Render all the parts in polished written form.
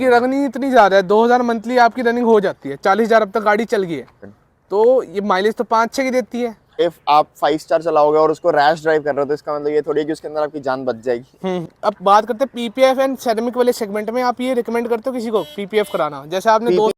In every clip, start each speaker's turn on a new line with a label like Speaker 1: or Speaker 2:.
Speaker 1: की रनिंग इतनी ज़्यादा है, 2000 मंथली आपकी रनिंग हो जाती है, 40,000 अब तक गाड़ी चल गई है, तो ये माइलेज तो 5-6 की देती है।
Speaker 2: इफ आप 5 स्टार चलाओगे और उसको रैश ड्राइव कर रहे हो तो इसका मतलब ये थोड़ी है कि उसके अंदर आपकी जान बच जाएगी।
Speaker 1: अब बात करते हैं पीपीएफ एंड सेरेमिक वाले सेगमेंट में, आप ये रिकमेंड करते हो किसी को पीपीएफ कराना, जैसे आपने दो।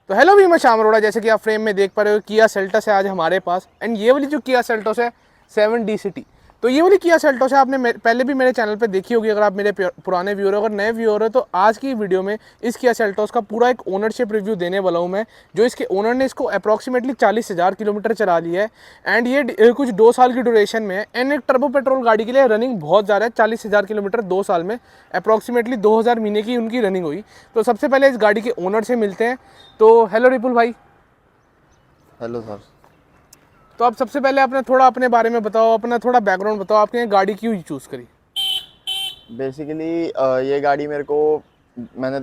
Speaker 1: तो हेलो भी, मैं श्याम अरोड़ा, जैसे कि आप फ्रेम में देख पा रहे हो किया सेल्टोस है आज हमारे पास। एंड ये वाली जो किया सेल्टोस है 7DCT, तो ये वाली किया सेल्टोस है आपने पहले भी मेरे चैनल पे देखी होगी, अगर आप मेरे पुराने व्यूअर हो। अगर नए व्यूअर हो तो आज की वीडियो में इस किया सेल्टोस का पूरा एक ओनरशिप रिव्यू देने वाला हूँ मैं, जो इसके ओनर ने इसको अप्रॉक्सीमेटली 40,000 किलोमीटर चला लिया है। एंड ये कुछ 2 साल की ड्यूरेशन में है। एंड एक टर्बो पेट्रोल गाड़ी के लिए रनिंग बहुत ज़्यादा है, 40,000 किलोमीटर 2 साल में, अप्रॉक्सीमेटली 2000 महीने की उनकी रनिंग हुई। तो सबसे पहले इस गाड़ी के ओनर से मिलते हैं। तो हेलो रिपुल भाई।
Speaker 2: Hello sir.
Speaker 1: तो आप सबसे पहले अपने बारे में बताओ, अपना थोड़ा बैकग्राउंड बताओ, आपने ये गाड़ी क्यों चूज़ करी।
Speaker 2: बेसिकली ये गाड़ी मेरे को मैंने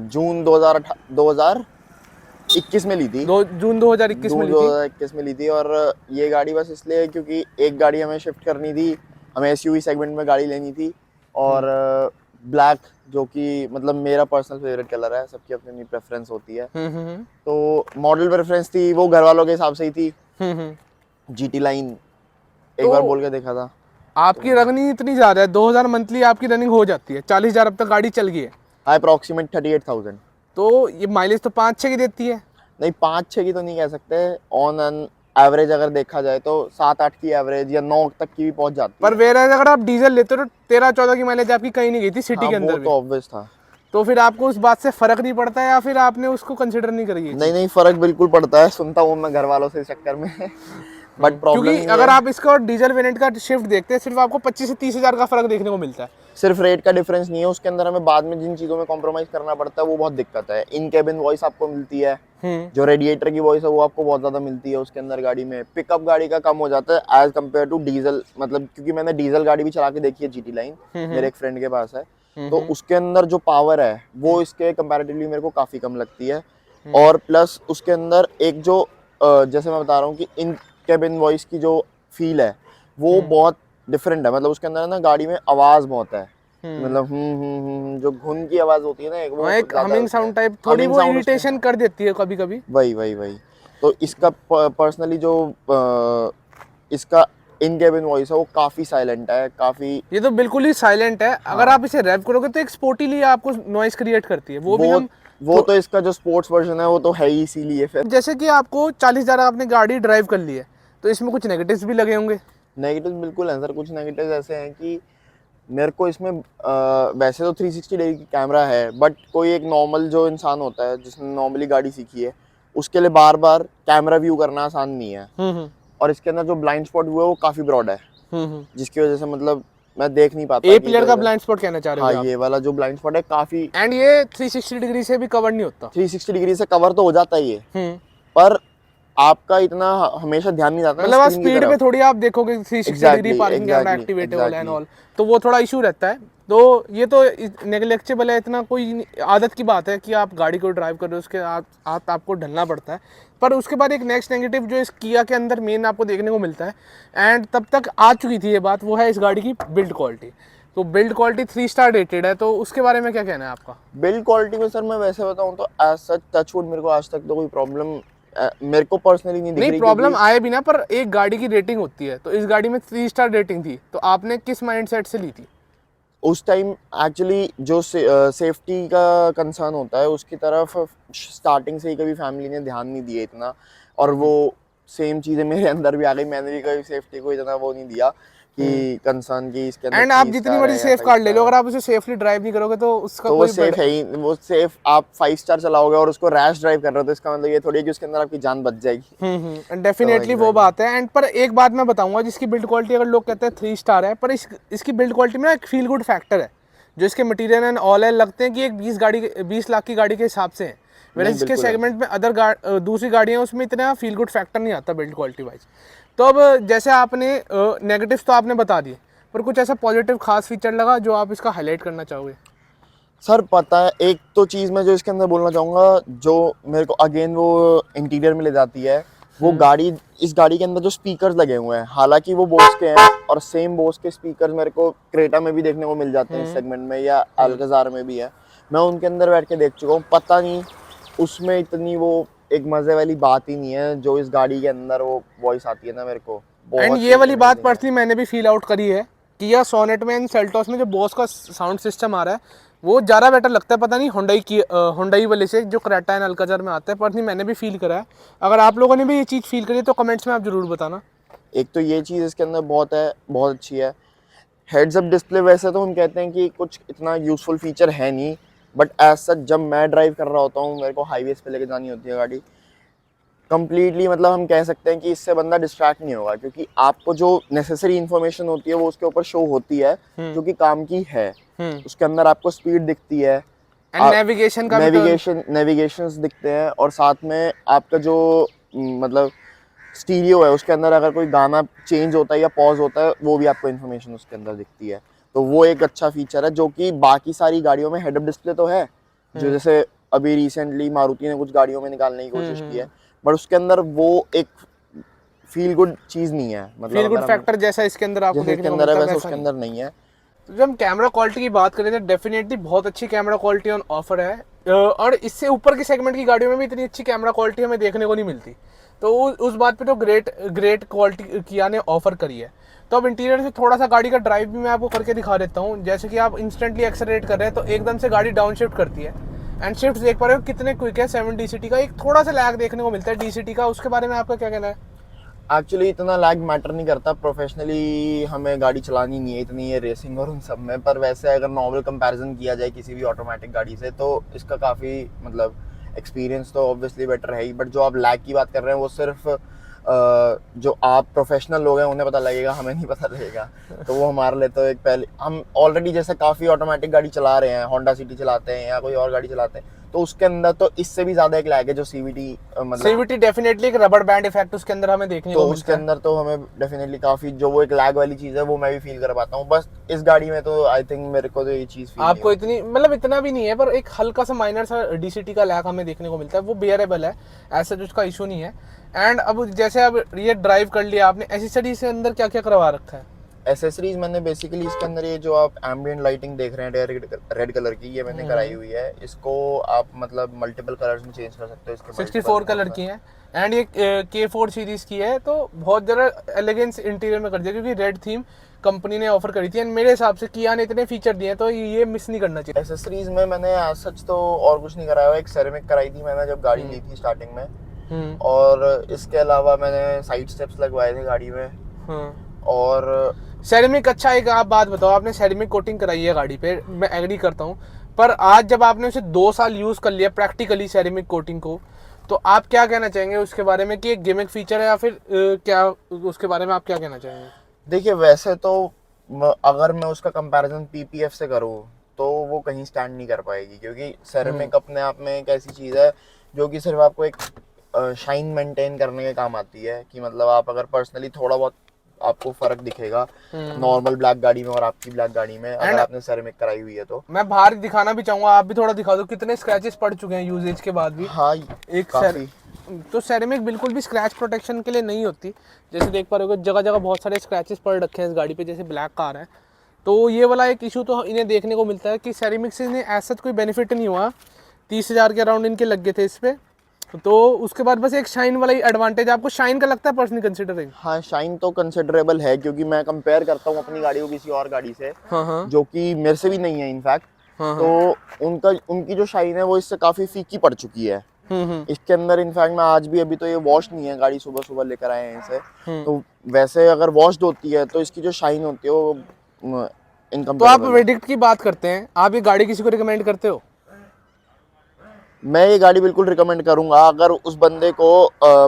Speaker 2: जून 2021 में ली थी।
Speaker 1: जून 2021 में
Speaker 2: जून
Speaker 1: ली थी।
Speaker 2: 2021 में ली थी। और ये गाड़ी बस इसलिए क्योंकि एक गाड़ी हमें शिफ्ट करनी थी, हमें एसयूवी सेगमेंट में गाड़ी लेनी थी। और ब्लैक, जो कि मतलब मेरा पर्सनल फेवरेट कलर है, सबकी अपनी अपनी प्रेफरेंस होती है। तो मॉडल प्रेफरेंस थी वो घर वालों के हिसाब से ही थी। जीटी लाइन एक बार बोल के देखा था।
Speaker 1: आपकी रनिंग इतनी ज़्यादा है, 2000 मंथली आपकी रनिंग हो जाती है, 40,000 अब तक गाड़ी चल गई है,
Speaker 2: अप्रॉक्सीमेट 38,000।
Speaker 1: तो ये माइलेज तो 5-6 की देती है।
Speaker 2: नहीं, 5-6 की तो नहीं कह सकते। ऑन एन एवरेज अगर देखा जाए तो 7-8 की एवरेज या 9 तक की भी पहुंच जाती
Speaker 1: पर
Speaker 2: है।
Speaker 1: वेर अगर आप डीजल लेते हो तो 13-14 की माइलेज आपकी कहीं नहीं गई थी सिटी
Speaker 2: हाँ,
Speaker 1: के
Speaker 2: वो
Speaker 1: अंदर भी।
Speaker 2: तो ऑब्वियस था।
Speaker 1: तो फिर आपको उस बात से फ़र्क नहीं पड़ता है, या फिर आपने उसको कंसिडर नहीं करी ये
Speaker 2: नहीं
Speaker 1: चीज़।
Speaker 2: नहीं, फर्क बिल्कुल पड़ता है, सुनता हूँ मैं घर वालों से इस चक्कर में। बट प्रॉब्लम
Speaker 1: क्योंकि
Speaker 2: ये
Speaker 1: अगर
Speaker 2: है,
Speaker 1: आप इसका डीजल वेरिएंट का शिफ्ट देखते हैं, सिर्फ आपको 25 से 30,000 का फ़र्क देखने को मिलता है।
Speaker 2: सिर्फ रेट का डिफरेंस नहीं है, उसके अंदर हमें बाद में जिन चीज़ों में कॉम्प्रोमाइज़ करना पड़ता है वो बहुत दिक्कत है। इन केबिन वॉइस आपको मिलती है, जो रेडिएटर की वॉइस है वो आपको बहुत ज़्यादा मिलती है उसके अंदर। गाड़ी में पिकअप गाड़ी का कम हो जाता है एज कम्पेयर टू डीजल। मतलब क्योंकि मैंने डीजल गाड़ी भी चला के देखी है, जीटी लाइन मेरे एक फ्रेंड के पास है, तो उसके अंदर जो पावर है वो इसके कंपैरेटिवली मेरे को काफ़ी कम लगती है। और प्लस उसके अंदर एक जो जैसे मैं बता रहा हूँ कि इन केबिन वॉइस की जो फील है वो बहुत डिफरेंट है। मतलब उसके अंदर ना गाड़ी में आवाज़ बहुत है, मतलब जो घुन की आवाज़ होती है ना, एक वो
Speaker 1: एक
Speaker 2: ज़्यादा है
Speaker 1: हमिंग
Speaker 2: उसमें।
Speaker 1: साउंड टाइप थोड़ी
Speaker 2: हमिंग
Speaker 1: वो
Speaker 2: साउंड उसमें,
Speaker 1: इरिटेशन कर देती है कभी कभी।
Speaker 2: वही वही वही। तो इसका पर्सनली जो इसका इन केबिन वॉइस है वो काफ़ी साइलेंट है, काफ़ी।
Speaker 1: ये तो बिल्कुल ही साइलेंट है, अगर
Speaker 2: हाँ,
Speaker 1: आप इसे रैप करोगे तो एक स्पोर्टीली आपको नॉइस क्रिएट करती है, वो भी
Speaker 2: वो
Speaker 1: हम
Speaker 2: वो तो इसका जो स्पोर्ट्स वर्जन है वो तो है ही, इसीलिए फिर।
Speaker 1: जैसे कि आपको 40,000 आपने गाड़ी ड्राइव कर ली है, तो इसमें कुछ नेगेटिव्स भी लगे होंगे।
Speaker 2: नेगेटिव बिल्कुल है सर। कुछ नेगेटिव ऐसे हैं कि मेरे को इसमें वैसे तो 360 डिग्री की कैमरा है, बट कोई एक नॉर्मल जो इंसान होता है जिसने नॉर्मली गाड़ी सीखी है उसके लिए बार बार कैमरा व्यू करना आसान नहीं है। और इसके अंदर जो ब्लाइंड स्पॉट हुआ है वो काफ़ी ब्रॉड है, जिसकी वजह से मतलब मैं देख नहीं पाता
Speaker 1: ए
Speaker 2: कि
Speaker 1: पिलर
Speaker 2: इधर
Speaker 1: का
Speaker 2: उधर।
Speaker 1: ब्लाइंड स्पॉट कहना चाह रहे
Speaker 2: हाँ,
Speaker 1: हो आप।
Speaker 2: ये वाला जो ब्लाइंड स्पॉट है काफ़ी।
Speaker 1: एंड ये 360 डिग्री से भी कवर नहीं होता।
Speaker 2: 360 डिग्री से कवर तो हो जाता है ये, पर आपका इतना हमेशा ध्यान नहीं जाता ना
Speaker 1: मतलब आप
Speaker 2: स्क्रीन की
Speaker 1: स्पीड पे
Speaker 2: तरफ।
Speaker 1: थोड़ी आप देखोगे 360 degree
Speaker 2: exactly
Speaker 1: parking camera
Speaker 2: exactly
Speaker 1: activatable and
Speaker 2: exactly.
Speaker 1: All, तो वो थोड़ा इशू रहता है। तो ये तो नेग्लेक्टेबल है, इतना कोई आदत की बात है कि आप गाड़ी को ड्राइव कर रहे हो, उसके आपको ढलना पड़ता है। पर उसके बाद एक नेक्स्ट नेगेटिव जो इस किया के अंदर मेन आपको देखने को मिलता है, एंड तब तक आ चुकी थी ये बात, वो है इस गाड़ी की बिल्ड क्वालिटी। तो बिल्ड क्वालिटी 3 स्टार रेटेड है, तो उसके बारे में क्या कहना है आपका।
Speaker 2: बिल्ड क्वालिटी में सर मैं वैसे बताऊं तो एज सच टचवुड मेरे को आज तक तो कोई प्रॉब्लम मेरे को पर्सनली नहीं दिख
Speaker 1: नहीं
Speaker 2: रही,
Speaker 1: प्रॉब्लम
Speaker 2: क्योंकि
Speaker 1: आए भी ना, पर एक गाड़ी की रेटिंग होती है, तो इस गाड़ी में 3 स्टार रेटिंग थी, तो आपने किस माइंडसेट से ली थी।
Speaker 2: उस टाइम एक्चुअली जो सेफ्टी का कंसर्न होता है उसकी तरफ स्टार्टिंग से ही कभी फैमिली ने ध्यान नहीं दिया इतना। और वो सेम चीज़ें मेरे अंदर भी आ गई, मैंने भी कभी सेफ्टी को इतना वो नहीं दिया कि कंसर्न की इसके अंदर
Speaker 1: एंड आप
Speaker 2: 3
Speaker 1: जितनी
Speaker 2: स्टार
Speaker 1: मर्जी
Speaker 2: है या
Speaker 1: सेफ
Speaker 2: 5
Speaker 1: कार ले
Speaker 2: स्टार
Speaker 1: लो,
Speaker 2: है।
Speaker 1: अगर आप उसे सेफली ड्राइव नहीं करोगे तो उसका
Speaker 2: तो वो
Speaker 1: कोई
Speaker 2: सेफ है ही, वो सेफ आप 5 स्टार चलाओगे और उसको रैश ड्राइव कर रहे हो तो इसका मतलब ये थोड़ी है कि उसके अंदर आपकी जान बच जाएगी। तो
Speaker 1: डेफिनेटली वो
Speaker 2: एग्जैक्टली।
Speaker 1: बात है। एंड पर एक बात मैं बताऊंगा, जिसकी बिल्ड क्वालिटी अगर लोग कहते हैं 3 स्टार है, पर इसकी बिल्ड क्वालिटी में ना एक फील गुड फैक्टर है, जो इसके मटेरियल एंड ऑल है लगते हैं कि एक 20 लाख की गाड़ी के हिसाब से है। मेरे
Speaker 2: नहीं,
Speaker 1: इसके
Speaker 2: बिल्कुल है।
Speaker 1: सेगमेंट में दूसरी गाड़ियाँ उसमें इतना फील गुड फैक्टर नहीं आता बिल्ड क्वालिटी वाइज। तो अब जैसे आपने नेगेटिव्स तो आपने बता दिए, पर कुछ ऐसा पॉजिटिव खास फीचर लगा जो आप इसका हाईलाइट करना चाहोगे।
Speaker 2: सर पता है, एक तो चीज़ मैं जो इसके अंदर बोलना चाहूँगा, जो मेरे को अगेन वो इंटीरियर में ले जाती है, वो गाड़ी, इस गाड़ी के अंदर जो स्पीकर्स लगे हुए हैं, हालांकि वो बोस के हैं और सेम बोस के स्पीकर्स मेरे को क्रेटा में भी देखने को मिल जाते हैं इस सेगमेंट में, या अल्काज़ार में भी है, मैं उनके अंदर बैठ के देख चुका हूँ, पता नहीं उसमें इतनी वो एक मजे वाली बात ही नहीं है जो इस गाड़ी के अंदर वो वॉइस आती है ना, मेरे को
Speaker 1: एंड
Speaker 2: बहुत
Speaker 1: ये वाली बात
Speaker 2: amazing है।
Speaker 1: पर्सनली मैंने भी फील आउट करी है कि यह सोनेट में एंड सेल्टोस में जो बॉस का साउंड सिस्टम आ रहा है वो ज़्यादा बेटर लगता है। पता नहीं हुंडई की हुंडई वाले से जो क्रेटा एंड अल्काज़र में आता है, पर्सनली मैंने भी फील करा है। अगर आप लोगों ने भी ये चीज़ फील करी है तो कमेंट्स में आप जरूर बताना।
Speaker 2: एक तो ये चीज़ इसके अंदर बहुत है, बहुत अच्छी है। हेड्स अप डिस्प्ले वैसे तो हम कहते हैं कि कुछ इतना यूज़फुल फीचर है नहीं, बट एज सच जब मैं ड्राइव कर रहा होता हूँ, मेरे को हाईवेज पे लेके जानी होती है गाड़ी, कंप्लीटली मतलब हम कह सकते हैं कि इससे बंदा डिस्ट्रैक्ट नहीं होगा, क्योंकि आपको जो नेसेसरी इन्फॉर्मेशन होती है वो उसके ऊपर शो होती है जो कि काम की है। उसके अंदर आपको स्पीड दिखती है,
Speaker 1: एंड नेविगेशन का भी
Speaker 2: नेविगेशंस दिखते हैं, और साथ में आपका जो मतलब स्टीरियो है उसके अंदर अगर कोई गाना चेंज होता है या पॉज होता है वो भी आपको इन्फॉर्मेशन उसके अंदर दिखती है। तो वो एक अच्छा फीचर है जो कि बाकी सारी गाड़ियों में हेड अप डिस्प्ले तो है, जो जैसे अभी रिसेंटली मारुति ने कुछ गाड़ियों में निकालने की कोशिश की है, बट उसके अंदर वो एक फील गुड चीज़ नहीं है। मतलब
Speaker 1: फील गुड
Speaker 2: अगर हम
Speaker 1: फैक्टर जैसा इसके अंदर आपको
Speaker 2: जैसे इसके
Speaker 1: देखने को
Speaker 2: अंदर है
Speaker 1: मिलता है
Speaker 2: वैसे
Speaker 1: वैसा
Speaker 2: उसके
Speaker 1: नहीं।
Speaker 2: अंदर नहीं है।
Speaker 1: तो जब हम कैमरा क्वालिटी की बात करें तो डेफिनेटली बहुत अच्छी कैमरा क्वालिटी ऑन ऑफर है, और इससे ऊपर की सेगमेंट की गाड़ियों में भी इतनी अच्छी कैमरा क्वालिटी हमें देखने को नहीं मिलती। तो उस बात पे तो ग्रेट क्वालिटी किया ने ऑफर करी है। तो अब इंटीरियर से थोड़ा सा गाड़ी का ड्राइव भी मैं आपको करके दिखा देता हूँ। जैसे कि आप इंस्टेंटली एक्सेलरेट कर रहे हैं तो एकदम से गाड़ी डाउन शिफ्ट करती है, एंड शिफ्ट देख पा रहे हो कितने क्विक है। 7 DCT का एक थोड़ा सा लैग देखने को मिलता है DCT का, उसके बारे में आपका क्या कहना है?
Speaker 2: एक्चुअली इतना लैग मैटर नहीं करता, प्रोफेशनली हमें गाड़ी चलानी नहीं है इतनी, ये रेसिंग और उन सब में। पर वैसे अगर नॉर्मल कंपैरिजन किया जाए किसी भी ऑटोमेटिक गाड़ी से तो इसका काफ़ी मतलब एक्सपीरियंस तो ऑब्वियसली बेटर है ही, बट जो आप लैग की बात कर रहे हैं वो सिर्फ जो आप प्रोफेशनल लोग हैं उन्हें पता लगेगा, हमें नहीं पता लगेगा। तो वो हमारे लिए तो एक पहले, हम ऑलरेडी जैसे काफ़ी ऑटोमेटिक गाड़ी चला रहे हैं, होंडा सिटी चलाते हैं या कोई और गाड़ी चलाते हैं, तो उसके अंदर तो इससे भी ज़्यादा एक लैग है जो सीवीटी मतलब
Speaker 1: सीवीटी डेफिनेटली एक रबर बैंड इफेक्ट उसके अंदर हमें देखने
Speaker 2: तो
Speaker 1: को
Speaker 2: उसके
Speaker 1: मिलता है।
Speaker 2: अंदर तो हमें डेफिनेटली काफ़ी जो वो एक लैग वाली चीज़ है वो मैं भी फील कर पाता हूँ। बस इस गाड़ी में तो आई थिंक मेरे को तो ये चीज़ फील नहीं
Speaker 1: आपको
Speaker 2: होती।
Speaker 1: इतनी मतलब इतना भी नहीं है, पर एक हल्का सा माइनर सा डीसीटी का लैग हमें देखने को मिलता है, वो बियरेबल है, ऐसा जो उसका इशू नहीं है। एंड अब जैसे अब ये ड्राइव कर लिया आपने, एसेसरीज से अंदर क्या क्या करवा रखा है?
Speaker 2: एसेसरीज मैंने बेसिकली इसके अंदर ये जो आप एम्बिएंट लाइटिंग देख रहे हैं रेड कलर की, ये मैंने कराई हुई है। इसको आप मतलब मल्टीपल कलर्स में चेंज कर सकते हो, इसके
Speaker 1: 64 कलर की है, एंड ये K4 सीरीज की है, तो बहुत ज़्यादा एलिगेंस इंटीरियर में कर दिया क्योंकि रेड थीम कंपनी ने ऑफर करी थी। एंड मेरे हिसाब से किया ने इतने फीचर दिए हैं तो ये मिस नहीं करना चाहिए।
Speaker 2: एसेसरीज में मैंने आज सच तो और कुछ नहीं कराया हुआ, एक सेरेमिक कराई थी मैंने जब गाड़ी ली थी स्टार्टिंग में, और इसके अलावा मैंने साइड स्टेप्स लगवाए थे गाड़ी में। और
Speaker 1: सेरेमिक अच्छा, एक आप बात बताओ, आपने सेरेमिक कोटिंग कराई है गाड़ी पे, मैं एग्री करता हूँ, पर आज जब आपने उसे 2 साल यूज कर लिया प्रैक्टिकली सेरेमिक कोटिंग को, तो आप क्या कहना चाहेंगे उसके बारे में कि एक गिमिक फीचर है या फिर क्या उसके बारे में आप क्या कहना चाहेंगे?
Speaker 2: देखिए वैसे तो अगर मैं उसका कंपैरिजन पीपीएफ से करूँ तो वो कहीं स्टैंड नहीं कर पाएगी, क्योंकि सेरेमिक अपने आप में एक ऐसी चीज़ है जो कि सिर्फ आपको एक शाइन मेंटेन करने के काम आती है। कि मतलब आप अगर पर्सनली थोड़ा बहुत आपको फर्क दिखेगा नॉर्मल ब्लैक गाड़ी में और आपकी ब्लैक गाड़ी में, अगर आपने सेरेमिक कराई हुई है तो।
Speaker 1: मैं बाहर दिखाना भी चाहूंगा, आप भी थोड़ा दिखा दो कितने स्क्रैचेस पड़ चुके हैं यूजेज के बाद भी।
Speaker 2: हाँ
Speaker 1: एक
Speaker 2: काफ़ी।
Speaker 1: तो सेरेमिक बिल्कुल भी स्क्रैच प्रोटेक्शन के लिए नहीं होती, जैसे देख पा रहे हो जगह जगह बहुत सारे स्क्रैचेस पड़ रखे हैं इस गाड़ी पे, जैसे ब्लैक कार है। तो ये वाला एक इशू तो इन्हें देखने को मिलता है कि सेरेमिक से इन्हें ऐसा कोई बेनिफिट नहीं हुआ। 30,000 के अराउंड इनके लग गए थे इस पे, तो उसके बाद बस एक शाइन वाला ही एडवांटेज आपको शाइन का लगता है पर्सनली कंसिडरिंग?
Speaker 2: हाँ शाइन तो कंसिडरेबल है, क्योंकि मैं कंपेयर करता हूँ अपनी गाड़ी को किसी और गाड़ी से जो कि मेरे से भी नहीं है इनफैक्ट। तो उनकी जो शाइन है वो इससे काफ़ी फीकी पड़ चुकी है। इसके अंदर इनफैक्ट मैं आज भी, अभी तो ये वॉश नहीं है गाड़ी, सुबह सुबह लेकर आए हैं इसे, तो वैसे अगर वॉश्ड होती है तो इसकी जो शाइन होती है वो
Speaker 1: तो आप वेडिक्ट की बात करते हैं, आप ये गाड़ी किसी को रिकमेंड करते हो?
Speaker 2: मैं ये गाड़ी बिल्कुल रिकमेंड करूंगा अगर उस बंदे को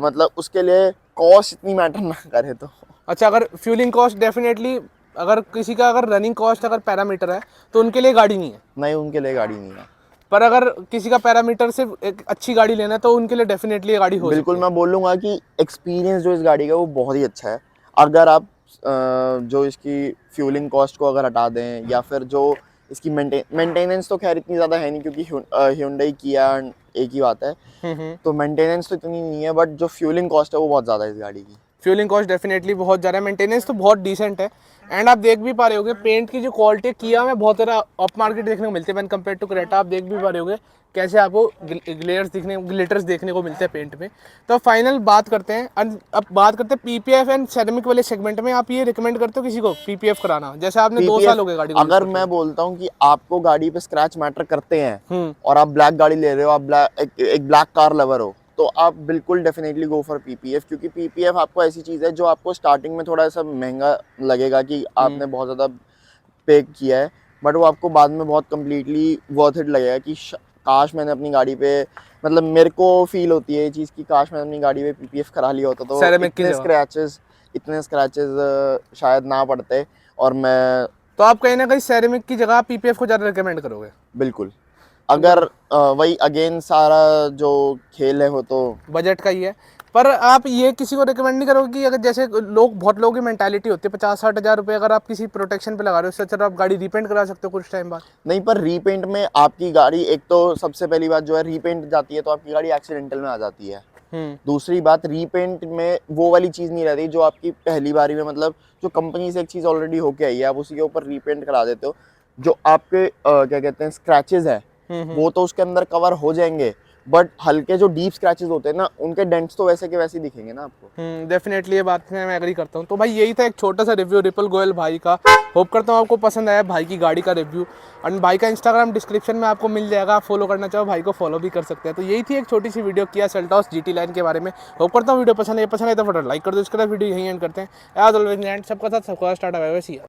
Speaker 2: मतलब उसके लिए कॉस्ट इतनी मैटर ना करे तो।
Speaker 1: अच्छा, अगर फ्यूलिंग कॉस्ट डेफिनेटली, अगर किसी का अगर रनिंग कॉस्ट अगर पैरामीटर है तो उनके लिए गाड़ी नहीं है?
Speaker 2: नहीं, उनके लिए गाड़ी नहीं है।
Speaker 1: पर अगर किसी का पैरामीटर सिर्फ एक अच्छी गाड़ी लेना है तो उनके लिए डेफिनेटली ये गाड़ी हो सकती है।
Speaker 2: बिल्कुल, मैं बोलूँगा कि एक्सपीरियंस जो इस गाड़ी का वो बहुत ही अच्छा है। अगर आप जो इसकी फ्यूलिंग कॉस्ट को अगर हटा दें, या फिर जो इसकी मेंटेनेंस तो खैर इतनी ज़्यादा है नहीं, क्योंकि hyundai किया एक ही बात है, तो मेंटेनेंस तो इतनी नहीं है, बट जो फ्यूलिंग कॉस्ट है वो बहुत ज़्यादा है इस गाड़ी की।
Speaker 1: फ्यूलिंग कॉस्ट डेफिनेटली बहुत ज़्यादा है, मेंटेनेंस तो बहुत डिसेंट है। एंड आप देख भी पा रहे होगे पेंट की जो क्वालिटी है किया में बहुत ज़्यादा अप मार्केट देखने को मिलती है वैन कम्पेयर टू क्रेटा। आप देख भी पा रहे होगे कैसे आपको ग्लिटर्स देखने को मिलते हैं पेंट में। तो फाइनल बात करते हैं, अब बात करते हैं पीपीएफ एंड सेरेमिक वाले सेगमेंट में आप ये रिकमेंड करते हो किसी को पीपीएफ कराना, जैसे आपने 2 साल हो गए गाड़ी को use
Speaker 2: अगर
Speaker 1: करते
Speaker 2: मैं बोलता हूँ कि आपको गाड़ी पे स्क्रैच मैटर करते हैं
Speaker 1: हुए?
Speaker 2: और आप ब्लैक गाड़ी ले रहे हो, आप एक ब्लैक कार लवर हो, तो आप बिल्कुल डेफिनेटली गो फॉर पीपीएफ, क्योंकि पीपीएफ आपको ऐसी चीज़ है जो आपको स्टार्टिंग में थोड़ा सा महंगा लगेगा कि आपने बहुत ज़्यादा पे किया है, बट वो आपको बाद में बहुत कम्प्लीटली वर्थ इट लगेगा कि काश मैंने अपनी गाड़ी पे, मतलब मेरे को फील होती है ये चीज़ कि काश मैंने अपनी गाड़ी पे पीपीएफ करा लिया होता तो
Speaker 1: Ceramic की जगह।
Speaker 2: इतने स्क्रैचेस शायद ना पड़ते। और मैं
Speaker 1: तो आप कहीं ना कहीं सेरेमिक की जगह पीपीएफ को ज़्यादा रिकमेंड करोगे?
Speaker 2: बिल्कुल, अगर वही अगेन सारा जो खेल है वो तो
Speaker 1: बजट का ही है। पर आप ये किसी को रिकमेंड नहीं करोगे कि अगर जैसे बहुत लोगों की मेंटालिटी होती है 50-60 हज़ार रुपये अगर आप किसी प्रोटेक्शन पे लगा रहे हो, उससे अच्छा आप गाड़ी रीपेंट करा सकते हो कुछ टाइम बाद।
Speaker 2: नहीं, पर रीपेंट में आपकी गाड़ी, एक तो सबसे पहली बात जो है रीपेंट जाती है तो आपकी गाड़ी एक्सीडेंटल में आ जाती है। दूसरी बात, रीपेंट में वो वाली चीज़ नहीं रहती जो आपकी पहली बारी में, मतलब जो कंपनी से एक चीज़ ऑलरेडी होके आई है आप उसी के ऊपर रीपेंट करा देते हो, जो आपके क्या कहते हैं स्क्रैचेस है वो तो उसके अंदर कवर हो जाएंगे, बट हल्के जो डीप स्क्रैचेस होते हैं ना उनके डेंट्स तो वैसे के वैसे ही दिखेंगे ना आपको।
Speaker 1: डेफिनेटली ये बात में मैं एग्री करता हूँ। तो भाई यही था एक छोटा सा रिव्यू रिपल गोयल भाई का। होप करता हूँ आपको पसंद आया भाई की गाड़ी का रिव्यू। एंड भाई का इंस्टाग्राम डिस्क्रिप्शन में आपको मिल जाएगा, आप फॉलो करना चाहो भाई को फॉलो भी कर सकते हैं। तो यही थी एक छोटी सी वीडियो किया सेल्टॉस जीटी लाइन के बारे में। होप करता हूँ वीडियो पसंद है तो फटाफट लाइक कर दो, इसके बाद वीडियो यहीं एंड करते हैं। एज ऑलवेज एंड सबका साथ सबका स्टार्ट है।